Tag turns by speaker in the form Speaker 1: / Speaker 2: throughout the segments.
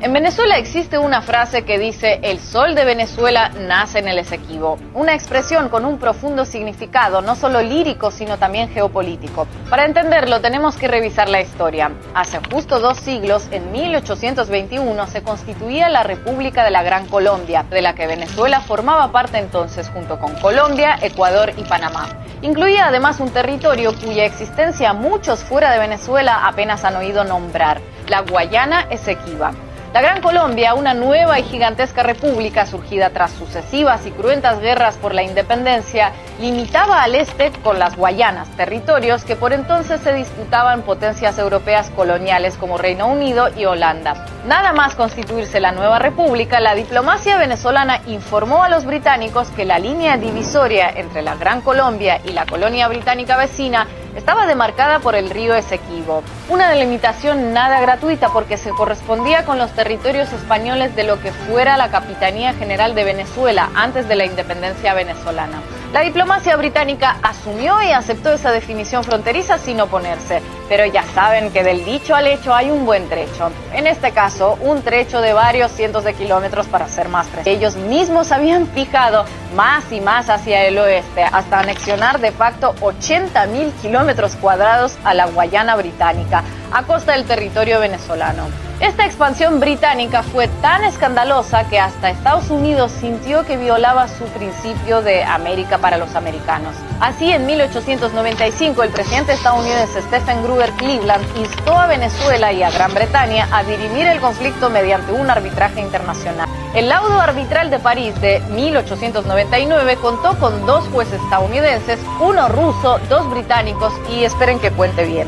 Speaker 1: En Venezuela existe una frase que dice: el sol de Venezuela nace en el Esequibo, una expresión con un profundo significado, no solo lírico, sino también geopolítico. Para entenderlo tenemos que revisar la historia. Hace justo 2 siglos, en 1821, se constituía la República de la Gran Colombia, de la que Venezuela formaba parte entonces junto con Colombia, Ecuador y Panamá. Incluía además un territorio cuya existencia muchos fuera de Venezuela apenas han oído nombrar: la Guayana Esequiba. La Gran Colombia, una nueva y gigantesca república surgida tras sucesivas y cruentas guerras por la independencia, limitaba al este con las Guayanas, territorios que por entonces se disputaban potencias europeas coloniales como Reino Unido y Holanda. Nada más constituirse la nueva república, la diplomacia venezolana informó a los británicos que la línea divisoria entre la Gran Colombia y la colonia británica vecina estaba demarcada por el río Esequibo, una delimitación nada gratuita porque se correspondía con los territorios españoles de lo que fuera la Capitanía General de Venezuela antes de la independencia venezolana. La diplomacia británica asumió y aceptó esa definición fronteriza sin oponerse, pero ya saben que del dicho al hecho hay un buen trecho. En este caso, un trecho de varios cientos de kilómetros para ser más precisos. Ellos mismos habían fijado más y más hacia el oeste, hasta anexionar de facto 80.000 kilómetros cuadrados a la Guayana británica, a costa del territorio venezolano. Esta expansión británica fue tan escandalosa que hasta Estados Unidos sintió que violaba su principio de América para los americanos. Así, en 1895, el presidente estadounidense Stephen Gruber Cleveland instó a Venezuela y a Gran Bretaña a dirimir el conflicto mediante un arbitraje internacional. El laudo arbitral de París de 1899 contó con 2 jueces estadounidenses, 1 ruso, 2 británicos y, esperen que cuente bien,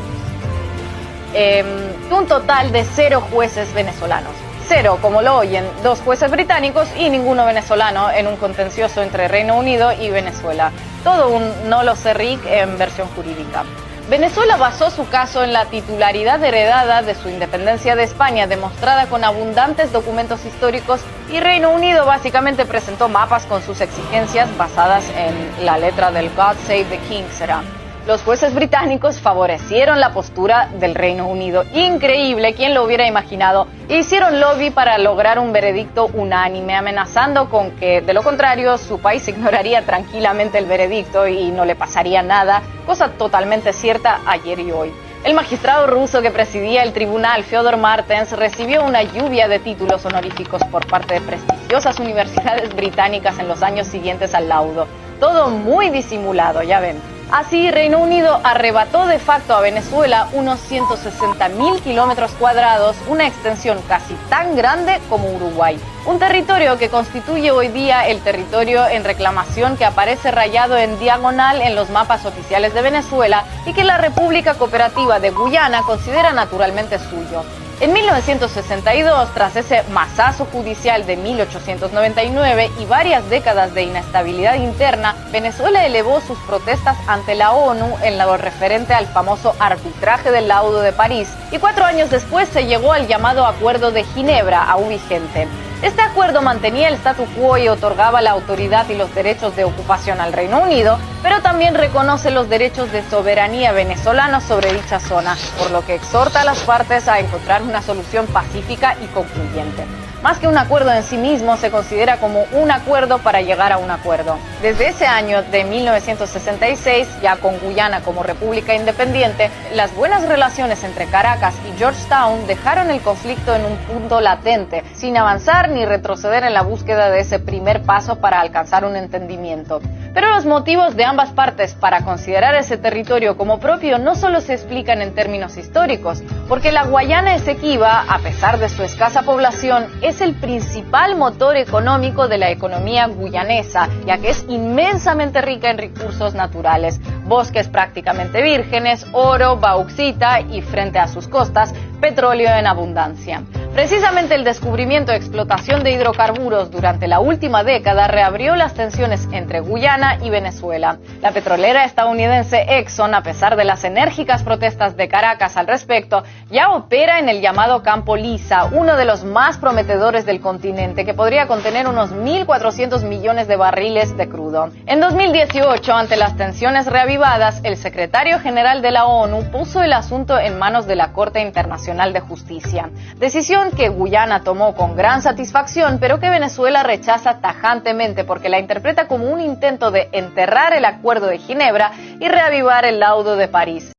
Speaker 1: un total de 0 jueces venezolanos. 0, como lo oyen, 2 jueces británicos y ninguno venezolano en un contencioso entre Reino Unido y Venezuela. Todo un no lo sé Rick en versión jurídica. Venezuela basó su caso en la titularidad heredada de su independencia de España, demostrada con abundantes documentos históricos, y Reino Unido básicamente presentó mapas con sus exigencias basadas en la letra del God Save the King será. Los jueces británicos favorecieron la postura del Reino Unido. Increíble, ¿quién lo hubiera imaginado? Hicieron lobby para lograr un veredicto unánime, amenazando con que, de lo contrario, su país ignoraría tranquilamente el veredicto y no le pasaría nada, cosa totalmente cierta ayer y hoy. El magistrado ruso que presidía el tribunal, Fyodor Martens, recibió una lluvia de títulos honoríficos por parte de prestigiosas universidades británicas en los años siguientes al laudo. Todo muy disimulado, ya ven. Así, Reino Unido arrebató de facto a Venezuela unos 160.000 kilómetros cuadrados, una extensión casi tan grande como Uruguay. Un territorio que constituye hoy día el territorio en reclamación que aparece rayado en diagonal en los mapas oficiales de Venezuela y que la República Cooperativa de Guyana considera naturalmente suyo. En 1962, tras ese masazo judicial de 1899 y varias décadas de inestabilidad interna, Venezuela elevó sus protestas ante la ONU en lo referente al famoso arbitraje del laudo de París, y 4 años después se llegó al llamado Acuerdo de Ginebra, aún vigente. Este acuerdo mantenía el statu quo y otorgaba la autoridad y los derechos de ocupación al Reino Unido, pero también reconoce los derechos de soberanía venezolanos sobre dicha zona, por lo que exhorta a las partes a encontrar una solución pacífica y concluyente. Más que un acuerdo en sí mismo, se considera como un acuerdo para llegar a un acuerdo. Desde ese año de 1966, ya con Guyana como república independiente, las buenas relaciones entre Caracas y Georgetown dejaron el conflicto en un punto latente, sin avanzar ni retroceder en la búsqueda de ese primer paso para alcanzar un entendimiento. Pero los motivos de ambas partes para considerar ese territorio como propio no solo se explican en términos históricos, porque la Guayana Esequiba, a pesar de su escasa población, es el principal motor económico de la economía guyanesa, ya que es inmensamente rica en recursos naturales, bosques prácticamente vírgenes, oro, bauxita y, frente a sus costas, petróleo en abundancia. Precisamente el descubrimiento y explotación de hidrocarburos durante la última década reabrió las tensiones entre Guyana y Venezuela. La petrolera estadounidense Exxon, a pesar de las enérgicas protestas de Caracas al respecto, ya opera en el llamado Campo Lisa, uno de los más prometedores del continente, que podría contener unos 1.400 millones de barriles de crudo. En 2018, ante las tensiones reavivadas, el secretario general de la ONU puso el asunto en manos de la Corte Internacional Internacional de Justicia. Decisión que Guyana tomó con gran satisfacción, pero que Venezuela rechaza tajantemente porque la interpreta como un intento de enterrar el Acuerdo de Ginebra y reavivar el laudo de París.